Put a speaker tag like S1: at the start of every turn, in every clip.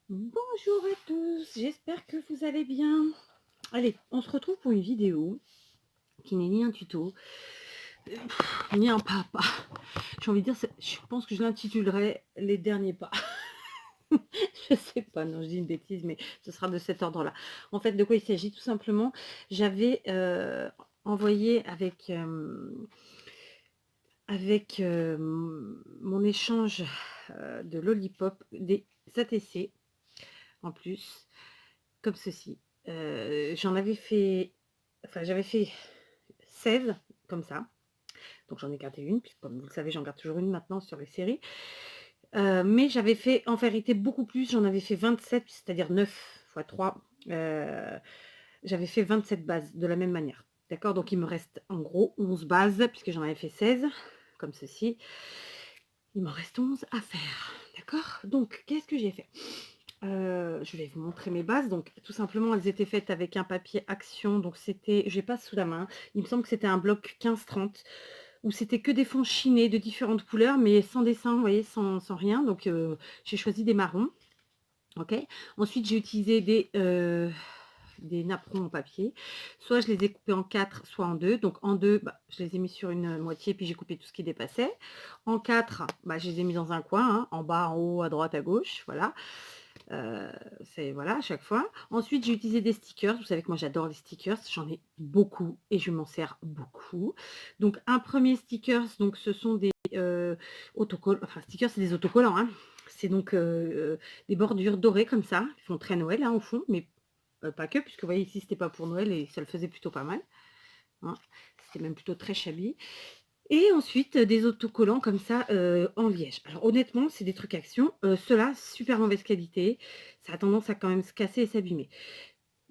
S1: Bonjour à tous, j'espère que vous allez bien. Allez, on se retrouve pour une vidéo qui n'est ni un tuto, ni un pas. J'ai envie de dire, je pense que je l'intitulerai Les derniers pas. Je sais pas, non, je dis une bêtise, mais ce sera de cet ordre-là. En fait, de quoi il s'agit? Tout simplement, j'avais envoyé avec mon échange de Lollipop des ATC en plus. Comme ceci. J'en avais fait, enfin j'avais fait 16 comme ça. Donc j'en ai gardé une, puisque comme vous le savez, j'en garde toujours une maintenant sur les séries. Mais j'avais fait en vérité beaucoup plus, j'en avais fait 27, c'est-à-dire 9 fois 3. J'avais fait 27 bases de la même manière. D'accord? Donc il me reste en gros 11 bases, puisque j'en avais fait 16, comme ceci. Il m'en reste 11 à faire. D'accord? Donc, qu'est-ce que j'ai fait? Je vais vous montrer mes bases. Donc, tout simplement, elles étaient faites avec un papier Action. Donc, c'était, j'ai pas sous la main. Il me semble que c'était un bloc 15-30 où c'était que des fonds chinés de différentes couleurs, mais sans dessin, vous voyez, sans rien. Donc, j'ai choisi des marrons. Ok. Ensuite, j'ai utilisé des napperons en papier. Soit je les ai coupés en 4, soit en 2. Donc en 2, bah, je les ai mis sur une moitié, puis j'ai coupé tout ce qui dépassait. En 4, bah, je les ai mis dans un coin, hein, en bas, en haut, à droite, à gauche. Voilà. C'est voilà, à chaque fois. Ensuite, j'ai utilisé des stickers. Vous savez que moi, j'adore les stickers. J'en ai beaucoup et je m'en sers beaucoup. Donc, un premier stickers, donc ce sont des autocollants. Enfin, stickers, c'est des autocollants. Hein. C'est donc des bordures dorées comme ça, qui font très Noël hein, au fond, mais pas que, puisque vous voyez ici, c'était pas pour Noël et ça le faisait plutôt pas mal. Hein. C'était même plutôt très shabby. Et ensuite, des autocollants comme ça en liège. Alors honnêtement, c'est des trucs Action. Ceux-là, super mauvaise qualité. Ça a tendance à quand même se casser et s'abîmer.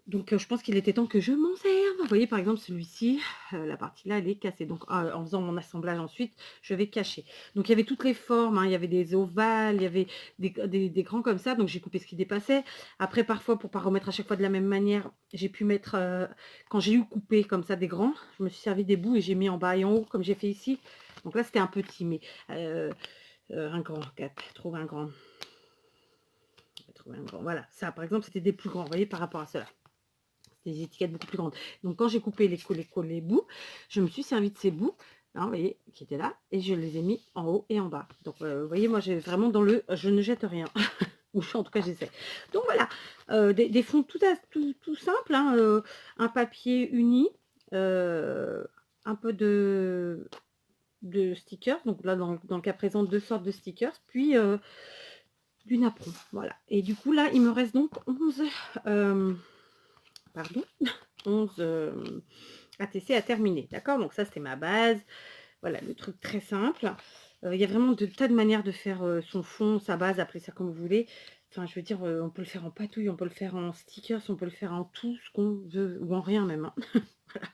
S1: Donc je pense qu'il était temps que je m'en serve. Vous voyez par exemple celui-ci, la partie là elle est cassée. Donc en faisant mon assemblage ensuite, je vais cacher. Donc il y avait toutes les formes, hein. Il y avait des ovales, il y avait des grands comme ça. Donc j'ai coupé ce qui dépassait. Après parfois pour pas remettre à chaque fois de la même manière, j'ai pu mettre, quand j'ai eu coupé comme ça des grands, je me suis servi des bouts et j'ai mis en bas et en haut comme j'ai fait ici. Donc là c'était un petit, mais un grand, trouver un grand. Trouver un grand. Voilà, ça par exemple c'était des plus grands, vous voyez par rapport à cela des étiquettes beaucoup plus grandes. Donc quand j'ai coupé les bouts, je me suis servi de ces bouts, hein, vous voyez, qui étaient là, et je les ai mis en haut et en bas. Donc vous voyez, moi j'ai vraiment dans le je ne jette rien. Ou en tout cas j'essaie. Donc voilà, des fonds tout simples, hein, un papier uni, un peu de stickers, donc là dans le cas présent deux sortes de stickers, puis du napperon, voilà. Et du coup là il me reste donc 11 pardon, 11 ATC à terminer. D'accord? Donc ça, c'était ma base. Voilà, le truc très simple. Il y a vraiment de tas de manières de faire son fond, sa base, appelez ça comme vous voulez. Enfin, je veux dire, on peut le faire en patouille, on peut le faire en stickers, on peut le faire en tout ce qu'on veut, ou en rien même. Hein. Voilà.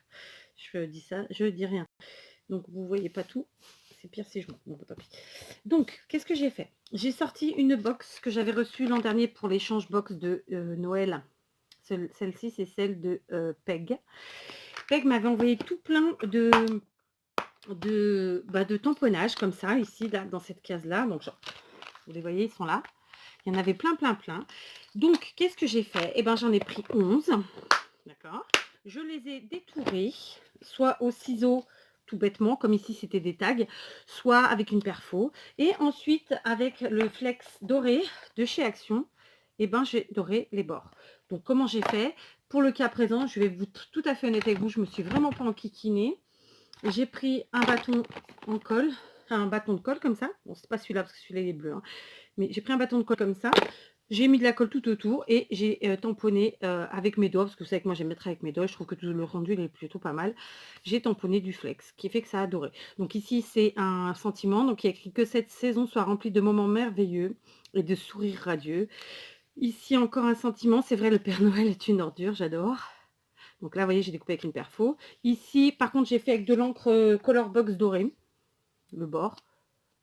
S1: Je dis ça, je dis rien. Donc, vous voyez pas tout. C'est pire si je montre. Bon, tant pis. Donc, qu'est-ce que j'ai fait? J'ai sorti une box que j'avais reçue l'an dernier pour l'échange box de Noël. Celle-ci, c'est celle de Peg. Peg m'avait envoyé tout plein de tamponnage comme ça, ici, là, dans cette case-là. Donc, genre, vous les voyez, ils sont là. Il y en avait plein, plein, plein. Donc, qu'est-ce que j'ai fait? Eh bien, j'en ai pris 11. D'accord. Je les ai détourés, soit au ciseau, tout bêtement, comme ici, c'était des tags, soit avec une perfo. Et ensuite, avec le flex doré de chez Action, eh ben, j'ai doré les bords. Donc, comment j'ai fait? Pour le cas présent, je vais vous tout à fait honnête avec vous, je me suis vraiment pas enquiquinée. J'ai pris un bâton en colle, un bâton de colle comme ça. Bon, c'est pas celui-là parce que celui-là il est bleu, hein. Mais j'ai pris un bâton de colle comme ça. J'ai mis de la colle tout autour et j'ai tamponné avec mes doigts, parce que vous savez que moi j'aime mettre avec mes doigts, je trouve que tout le rendu il est plutôt pas mal. J'ai tamponné du flex, qui fait que ça a doré. Donc ici c'est un sentiment, donc il y a écrit que cette saison soit remplie de moments merveilleux et de sourires radieux. Ici encore un sentiment, c'est vrai le Père Noël est une ordure, j'adore. Donc là, vous voyez, j'ai découpé avec une perfo. Ici, par contre, j'ai fait avec de l'encre Color Box dorée, le bord.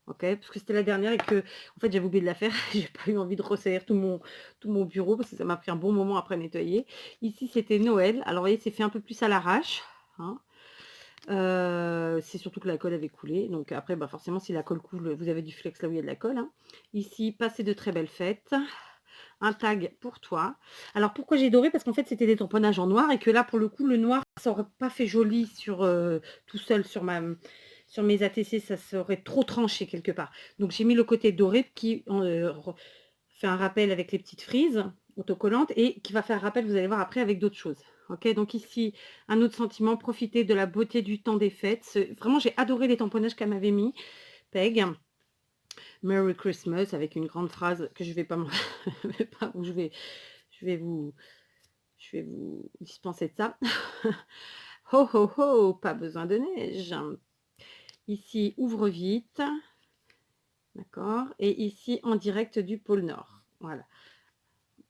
S1: Ok, parce que c'était la dernière et que, en fait, j'avais oublié de la faire. J'ai pas eu envie de ressayer tout mon bureau parce que ça m'a pris un bon moment après nettoyer. Ici, c'était Noël. Alors, vous voyez, c'est fait un peu plus à l'arrache. Hein. C'est surtout que la colle avait coulé. Donc après, bah, forcément, si la colle coule, vous avez du flex là où il y a de la colle. Hein. Ici, passer de très belles fêtes. un tag pour toi. Alors pourquoi j'ai doré? Parce qu'en fait c'était des tamponnages en noir et que là pour le coup le noir ça aurait pas fait joli sur tout seul sur mes ATC, ça serait trop tranché quelque part. Donc j'ai mis le côté doré qui fait un rappel avec les petites frises autocollantes et qui va faire rappel, vous allez voir après, avec d'autres choses. Ok, donc ici, un autre sentiment, profiter de la beauté du temps des fêtes. Vraiment, j'ai adoré les tamponnages qu'elle m'avait mis, Peg. Merry Christmas, avec une grande phrase que je vais pas, je vais vous, je vais vous dispenser de ça. Ho ho ho, pas besoin de neige. Ici, ouvre vite. D'accord. Et ici, en direct du pôle Nord. Voilà.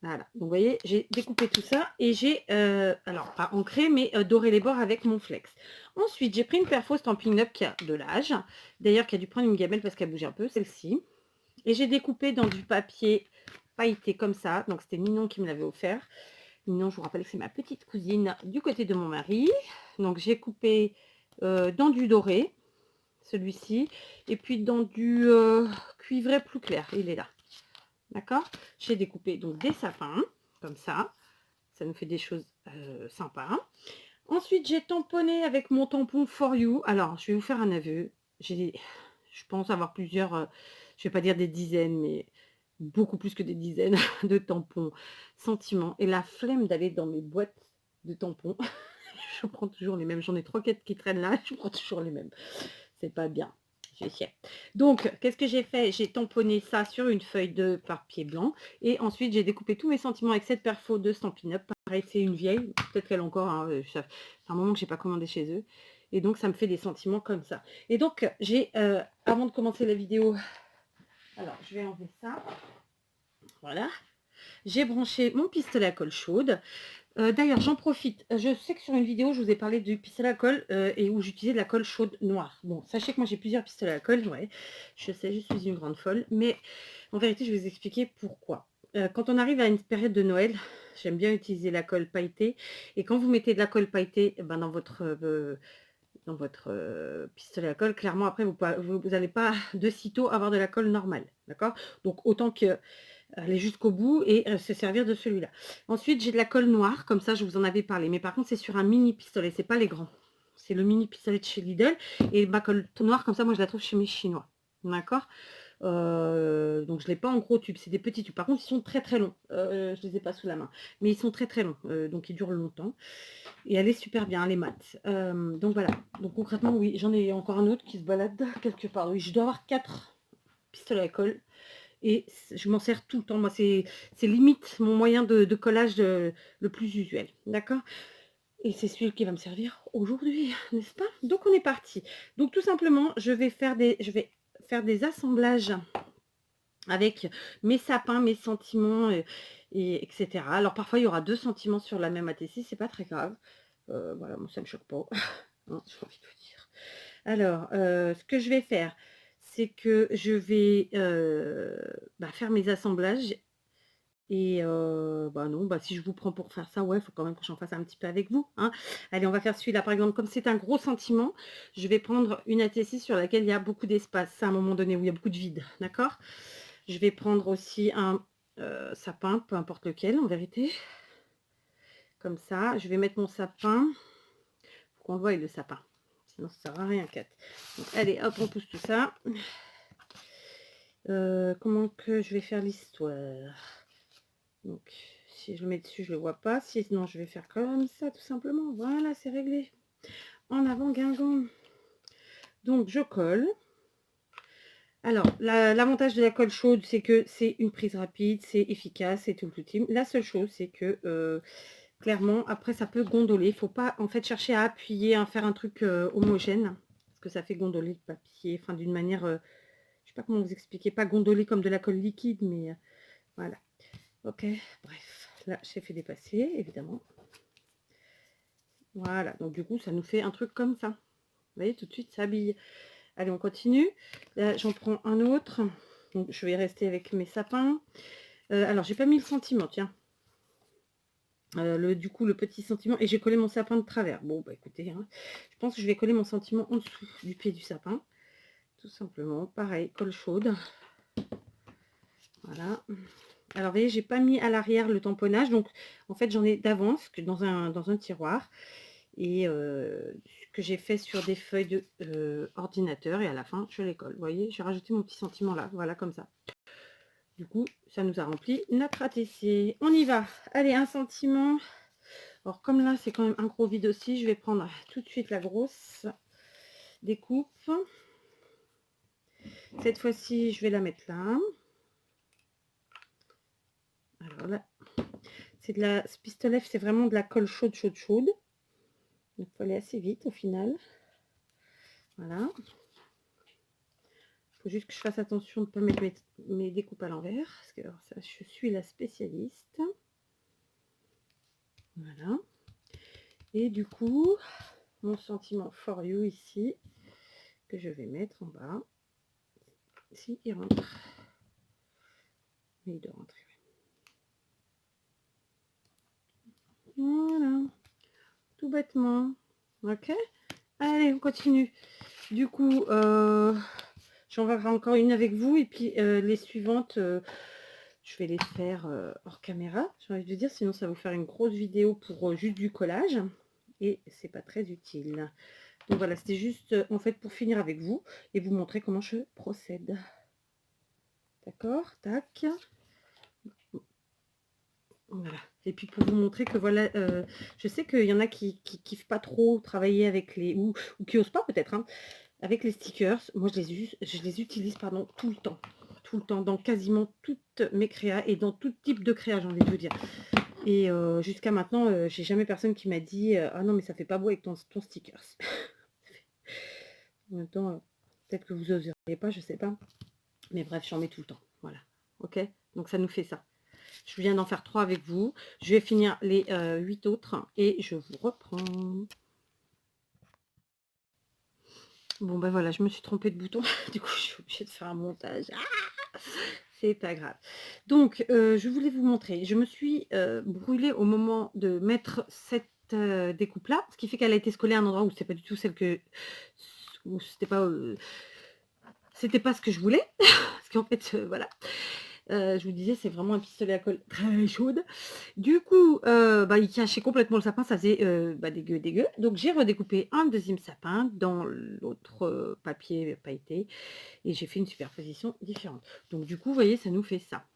S1: Voilà, donc vous voyez, j'ai découpé tout ça et j'ai, alors pas ancré, mais doré les bords avec mon flex. Ensuite, j'ai pris une perfo Stampin' Up qui a de l'âge, d'ailleurs qui a dû prendre une gamelle parce qu'elle bouge un peu, celle-ci. Et j'ai découpé dans du papier pailleté comme ça, donc c'était Ninon qui me l'avait offert. Ninon, je vous rappelle que c'est ma petite cousine du côté de mon mari. Donc j'ai coupé dans du doré, celui-ci, et puis dans du cuivré plus clair, il est là. D'accord. J'ai découpé donc des sapins, comme ça. Ça nous fait des choses sympas. Ensuite, j'ai tamponné avec mon tampon For You. Alors, je vais vous faire un aveu. Je pense avoir plusieurs, je vais pas dire des dizaines, mais beaucoup plus que des dizaines de tampons sentiments. Et la flemme d'aller dans mes boîtes de tampons. Je prends toujours les mêmes. J'en ai 3-4 qui traînent là. Je prends toujours les mêmes. C'est pas bien. Donc, qu'est-ce que j'ai fait? J'ai tamponné ça sur une feuille de papier blanc et ensuite j'ai découpé tous mes sentiments avec cette perfo de Stampin' Up. Pareil, c'est une vieille, peut-être qu'elle encore, hein, ça fait un moment que j'ai pas commandé chez eux. Et donc, ça me fait des sentiments comme ça. Et donc, j'ai, avant de commencer la vidéo, alors je vais enlever ça. Voilà. J'ai branché mon pistolet à colle chaude. D'ailleurs, j'en profite. Je sais que sur une vidéo, je vous ai parlé du pistolet à colle et où j'utilisais de la colle chaude noire. Bon, sachez que moi, j'ai plusieurs pistolets à colle. Ouais, je sais, je suis une grande folle. Mais en vérité, je vais vous expliquer pourquoi. Quand on arrive à une période de Noël, j'aime bien utiliser la colle pailletée. Et quand vous mettez de la colle pailletée ben, dans votre pistolet à colle, clairement, après, vous n'allez pas de sitôt avoir de la colle normale. D'accord? Donc, autant que aller jusqu'au bout et se servir de celui-là. Ensuite, j'ai de la colle noire, comme ça, je vous en avais parlé. Mais par contre, c'est sur un mini pistolet, c'est pas les grands. C'est le mini pistolet de chez Lidl. Et ma colle noire, comme ça, moi, je la trouve chez mes Chinois. D'accord. Donc, je ne l'ai pas en gros tube, c'est des petits tubes. Par contre, ils sont très très longs. Je ne les ai pas sous la main. Mais ils sont très très longs. Donc, ils durent longtemps. Et elle est super bien, elle est mat. Donc, voilà. Donc, concrètement, oui, j'en ai encore un autre qui se balade quelque part. Oui, je dois avoir 4 pistolets à colle et je m'en sers tout le temps. Moi, c'est limite mon moyen de collage le plus usuel. D'accord. Et c'est celui qui va me servir aujourd'hui, n'est-ce pas? Donc, on est parti. Donc, tout simplement, je vais faire des assemblages avec mes sapins, mes sentiments, etc. Alors, parfois, il y aura 2 sentiments sur la même ATC, c'est pas très grave. Voilà, moi, ça me choque pas. Hein, j'ai envie de vous dire. Alors, ce que je vais faire, c'est que je vais faire mes assemblages. Et bah non, bah si je vous prends pour faire ça, ouais, il faut quand même que j'en fasse un petit peu avec vous. Hein. Allez, on va faire celui-là. Par exemple, comme c'est un gros sentiment, je vais prendre une ATC sur laquelle il y a beaucoup d'espace, à un moment donné, où il y a beaucoup de vide. D'accord. Je vais prendre aussi un sapin, peu importe lequel, en vérité. Comme ça, je vais mettre mon sapin. Faut qu'on voie le sapin. Sinon, ça sert à rien, Kat. Donc, allez, hop, on pousse tout ça. Comment que je vais faire l'histoire? Donc, si je le mets dessus, je le vois pas. Sinon, je vais faire comme ça, tout simplement. Voilà, c'est réglé. En avant, Guingamp. Donc, je colle. Alors, l'avantage de la colle chaude, c'est que c'est une prise rapide, c'est efficace, c'est tout le team. La seule chose, c'est que, clairement, après, ça peut gondoler. Il ne faut pas, en fait, chercher à appuyer, à faire un truc homogène. Parce que ça fait gondoler le papier. Enfin, d'une manière, je ne sais pas comment vous expliquer. Pas gondoler comme de la colle liquide, mais voilà. Ok, bref. Là, j'ai fait dépasser, évidemment. Voilà, donc du coup, ça nous fait un truc comme ça. Vous voyez, tout de suite, ça habille. Allez, on continue. Là, j'en prends un autre. Donc, je vais rester avec mes sapins. Alors, j'ai pas mis le sentiment, tiens. Du coup, le petit sentiment. Et j'ai collé mon sapin de travers. Bon, bah écoutez, hein, je pense que je vais coller mon sentiment en dessous du pied du sapin. Tout simplement. Pareil, colle chaude. Voilà. Alors, vous voyez, j'ai pas mis à l'arrière le tamponnage, donc en fait, j'en ai d'avance que dans un tiroir et ce que j'ai fait sur des feuilles de ordinateur et à la fin, je les colle. Vous voyez, j'ai rajouté mon petit sentiment là, voilà, comme ça. Du coup, ça nous a rempli notre ATC. On y va. Allez, un sentiment. Alors, comme là, c'est quand même un gros vide aussi, je vais prendre tout de suite la grosse découpe. Cette fois-ci, je vais la mettre là. Alors là, c'est de la... Ce pistolet, c'est vraiment de la colle chaude, chaude, chaude. Donc, il faut aller assez vite au final. Voilà. Il faut juste que je fasse attention de ne pas mettre mes découpes à l'envers. Parce que alors, ça, je suis la spécialiste. Voilà. Et du coup, mon sentiment for you ici, que je vais mettre en bas. Si, il rentre. Mais il doit rentrer. Voilà. Tout bêtement. Ok. Allez, on continue. Du coup, j'en verrai encore une avec vous. Et puis, les suivantes, je vais les faire hors caméra. J'ai envie de dire, sinon ça va vous faire une grosse vidéo pour juste du collage. Et c'est pas très utile. Donc voilà, c'était juste en fait pour finir avec vous et vous montrer comment je procède. D'accord, tac. Voilà. Et puis pour vous montrer que voilà, je sais qu'il y en a qui kiffent pas trop travailler avec les ou qui osent pas peut-être hein, avec les stickers. Moi je les utilise pardon tout le temps dans quasiment toutes mes créas et dans tout type de créa, j'ai envie de vous dire. Et jusqu'à maintenant, j'ai jamais personne qui m'a dit ah non mais ça fait pas beau avec ton stickers. En même temps, peut-être que vous oseriez pas, je sais pas. Mais bref, j'en mets tout le temps. Voilà. Ok. Donc ça nous fait ça. Je viens d'en faire 3 avec vous. Je vais finir les 8 autres et je vous reprends. Bon ben voilà, je me suis trompée de bouton. Du coup, je suis obligée de faire un montage. Ah, c'est pas grave. Donc, je voulais vous montrer. Je me suis brûlée au moment de mettre cette découpe-là, ce qui fait qu'elle a été collée à un endroit où c'est pas du tout celle que... où c'était pas ce que je voulais. Parce qu'en fait, voilà. Je vous disais, c'est vraiment un pistolet à colle très chaude. Du coup, il cachait complètement le sapin, ça faisait dégueu, dégueu. Donc j'ai redécoupé un deuxième sapin dans l'autre papier pailleté et j'ai fait une superposition différente. Donc du coup, vous voyez, ça nous fait ça.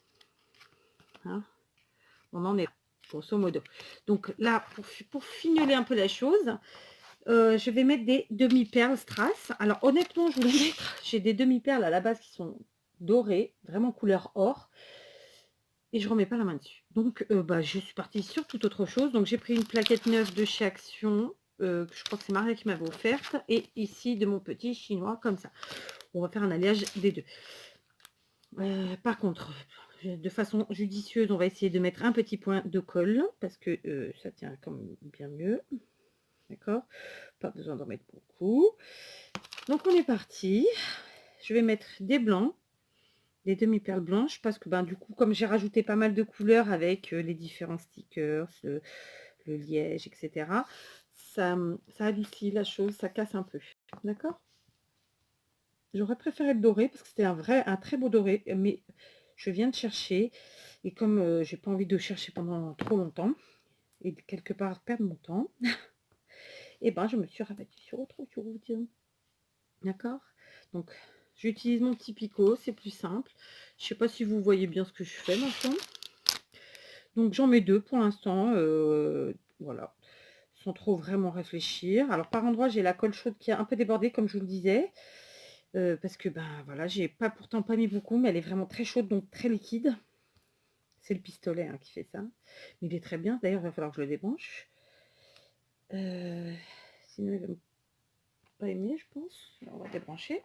S1: Hein, on en est là, grosso modo. Donc là, pour fignoler un peu la chose, je vais mettre des demi-perles strass. Alors honnêtement, je voulais mettre, j'ai des demi-perles à la base qui sont dorées, vraiment couleur or. Et je remets pas la main dessus. Donc, je suis partie sur toute autre chose. Donc, j'ai pris une plaquette neuve de chez Action, que je crois que c'est Maria qui m'avait offerte. Et ici, de mon petit chinois, comme ça. On va faire un alliage des deux. Par contre, de façon judicieuse, on va essayer de mettre un petit point de colle, parce que ça tient quand même bien mieux. D'accord? Pas besoin d'en mettre beaucoup. Donc, on est parti. Je vais mettre des blancs. Des demi-perles blanches parce que du coup comme j'ai rajouté pas mal de couleurs avec les différents stickers, le liège, etc. Ça adoucit la chose, ça casse un peu. D'accord. J'aurais préféré le doré parce que c'était un très beau doré, mais je viens de chercher et comme j'ai pas envie de chercher pendant trop longtemps et de quelque part perdre mon temps, et je me suis rabattue sur autre chose. D'accord. Donc j'utilise mon petit picot, c'est plus simple. Je sais pas si vous voyez bien ce que je fais maintenant. Donc j'en mets 2 pour l'instant, voilà, sans trop vraiment réfléchir. Alors par endroit, j'ai la colle chaude qui a un peu débordé comme je vous le disais, parce que voilà, j'ai pourtant pas mis beaucoup, mais elle est vraiment très chaude, donc très liquide. C'est le pistolet hein, qui fait ça. Mais il est très bien, d'ailleurs il va falloir que je le débranche. Sinon il va pas aimer, je pense. Alors, on va débrancher.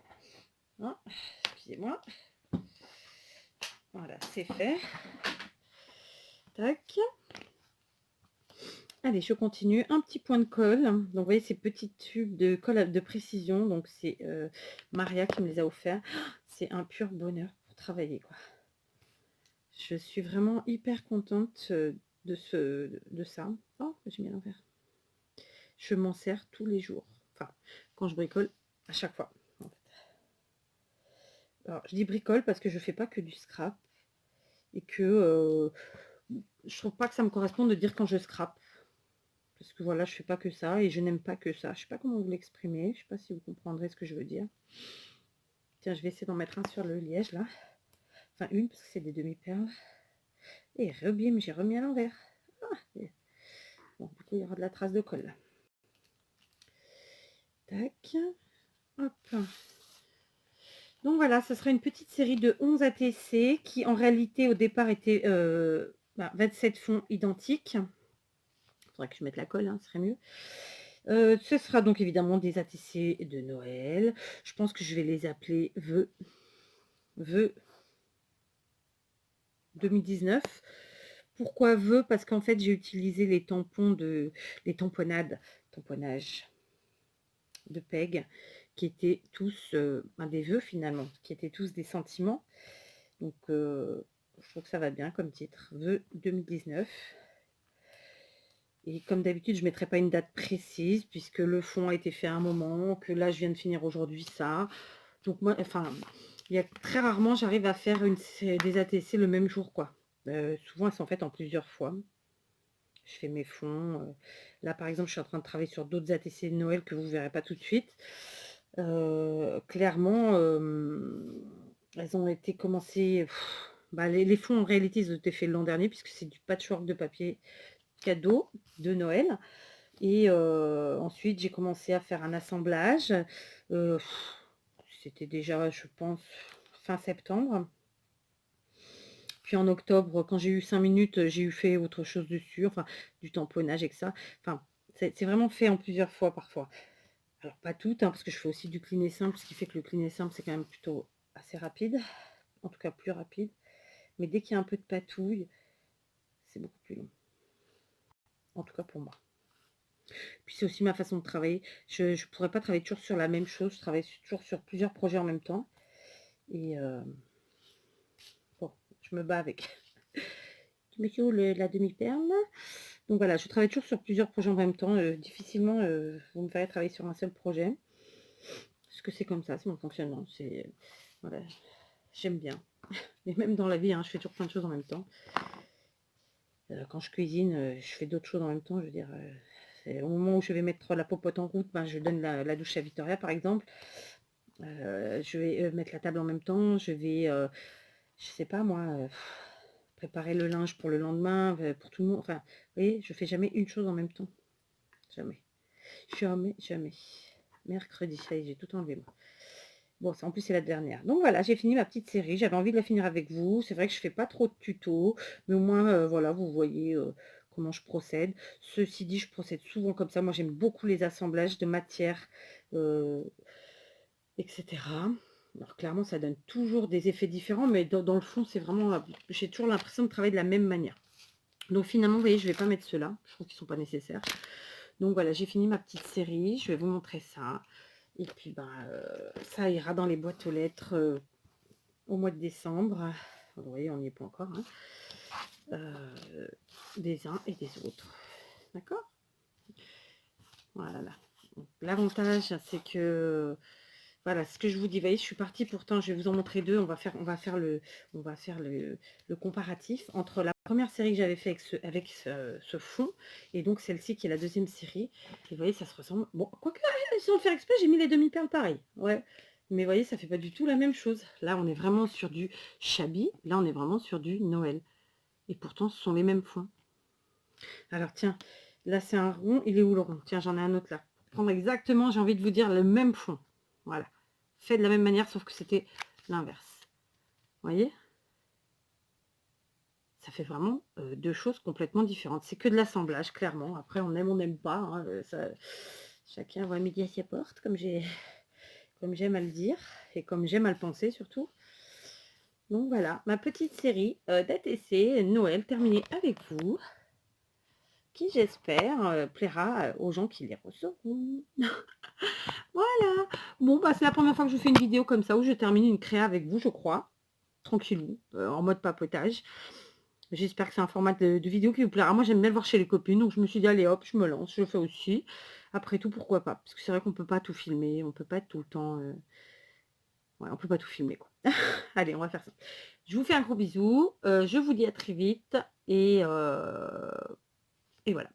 S1: Ah, excusez-moi. Voilà, c'est fait. Tac. Allez, je continue. Un petit point de colle. Donc, vous voyez ces petits tubes de colle de précision. Donc, c'est Maria qui me les a offerts. C'est un pur bonheur pour travailler, quoi. Je suis vraiment hyper contente de ça. Oh, j'ai mis à l'envers. Je m'en sers tous les jours. Enfin, quand je bricole, à chaque fois. En fait. Alors, je dis bricole parce que je fais pas que du scrap. et que je trouve pas que ça me correspond de dire quand je scrape. Parce que voilà, je fais pas que ça et je n'aime pas que ça. Je sais pas comment vous l'exprimer. Je sais pas si vous comprendrez ce que je veux dire. Tiens, je vais essayer d'en mettre un sur le liège là. Enfin une parce que c'est des demi-perles. Et rebim, j'ai remis à l'envers. Ah, bon, du coup, il y aura de la trace de colle là. Tac. Hop. Donc voilà, ce sera une petite série de 11 ATC qui en réalité au départ était 27 fonds identiques. Il faudrait que je mette la colle, hein, ce serait mieux. Ce sera donc évidemment des ATC de Noël. Je pense que je vais les appeler vœux 2019. Pourquoi vœux? Parce qu'en fait j'ai utilisé les tampons les tamponnages de PEG qui étaient tous des vœux finalement, qui étaient tous des sentiments. Donc je trouve que ça va bien comme titre, vœux 2019. Et comme d'habitude, je ne mettrai pas une date précise, puisque le fond a été fait à un moment, que là, je viens de finir aujourd'hui ça. Donc moi, enfin, il y a très rarement, j'arrive à faire des ATC le même jour, quoi. Souvent, elles sont faites en plusieurs fois. Je fais mes fonds. Là, par exemple, je suis en train de travailler sur d'autres ATC de Noël que vous ne verrez pas tout de suite. Clairement, elles ont été commencées... les fonds, en réalité, ils ont été faits l'an dernier, puisque c'est du patchwork de papier cadeau de Noël. Et ensuite, j'ai commencé à faire un assemblage. C'était déjà, je pense, fin septembre. Puis en octobre, quand j'ai eu 5 minutes, j'ai eu fait autre chose dessus, enfin, du tamponnage et que ça. Enfin, c'est vraiment fait en plusieurs fois parfois. Alors, pas toutes, hein, parce que je fais aussi du cliné simple, ce qui fait que le cliné simple, c'est quand même plutôt assez rapide. En tout cas, plus rapide. Mais dès qu'il y a un peu de patouille, c'est beaucoup plus long. En tout cas, pour moi. Puis c'est aussi ma façon de travailler. Je ne pourrais pas travailler toujours sur la même chose. Je travaille toujours sur plusieurs projets en même temps. Et bon, je me bats avec. Je mets où la demi-perle. Donc voilà, je travaille toujours sur plusieurs projets en même temps. Difficilement, vous me verrez travailler sur un seul projet. Parce que c'est comme ça, c'est mon fonctionnement. Voilà, j'aime bien. Et même dans la vie, hein, je fais toujours plein de choses en même temps. Quand je cuisine, je fais d'autres choses en même temps. Je veux dire, au moment où je vais mettre la popote en route, je donne la douche à Victoria, par exemple. Je vais mettre la table en même temps. Je vais, je sais pas moi, préparer le linge pour le lendemain, pour tout le monde. Enfin, vous voyez, je fais jamais une chose en même temps. Jamais. Jamais, jamais. Mercredi, ça y est, j'ai tout enlevé, moi. Bon, en plus, c'est la dernière. Donc voilà, j'ai fini ma petite série. J'avais envie de la finir avec vous. C'est vrai que je fais pas trop de tutos, mais au moins, voilà, vous voyez comment je procède. Ceci dit, je procède souvent comme ça. Moi, j'aime beaucoup les assemblages de matières, etc. Alors, clairement, ça donne toujours des effets différents, mais dans le fond, c'est vraiment... J'ai toujours l'impression de travailler de la même manière. Donc, finalement, vous voyez, je ne vais pas mettre ceux-là. Je trouve qu'ils ne sont pas nécessaires. Donc, voilà, j'ai fini ma petite série. Je vais vous montrer ça. Et puis, ça ira dans les boîtes aux lettres au mois de décembre. Vous voyez, on n'y est pas encore. Hein. Des uns et des autres. D'accord? Voilà. L'avantage, c'est que... Voilà, ce que je vous dis, vous voyez, je suis partie pourtant, je vais vous en montrer deux. On va faire le comparatif entre la première série que j'avais fait avec ce fond et donc celle-ci qui est la deuxième série. Et vous voyez, ça se ressemble. Bon, quoique, sans le faire exprès, j'ai mis les demi-perles pareil. Ouais. Mais vous voyez, ça fait pas du tout la même chose. Là, on est vraiment sur du Shabby. Là, on est vraiment sur du Noël. Et pourtant, ce sont les mêmes fonds. Alors, tiens, là, c'est un rond. Il est où le rond? Tiens, j'en ai un autre là. Prendre exactement, j'ai envie de vous dire, le même fond. Voilà. Fait de la même manière, sauf que c'était l'inverse. Vous voyez? Ça fait vraiment deux choses complètement différentes. C'est que de l'assemblage, clairement. Après, on n'aime pas. Hein, chacun voit midi à sa porte, comme j'aime à le dire. Et comme j'aime à le penser, surtout. Donc voilà, ma petite série d'ATC Noël terminée avec vous. Qui, j'espère, plaira aux gens qui les recevront. Voilà. Bon, c'est la première fois que je fais une vidéo comme ça, où je termine une créa avec vous, je crois. Tranquillou, en mode papotage. J'espère que c'est un format de vidéo qui vous plaira. Moi, j'aime bien le voir chez les copines, donc je me suis dit, allez hop, je me lance, je le fais aussi. Après tout, pourquoi pas? Parce que c'est vrai qu'on peut pas tout filmer, on peut pas être tout le temps... Ouais, on peut pas tout filmer, quoi. Allez, on va faire ça. Je vous fais un gros bisou, je vous dis à très vite et voilà.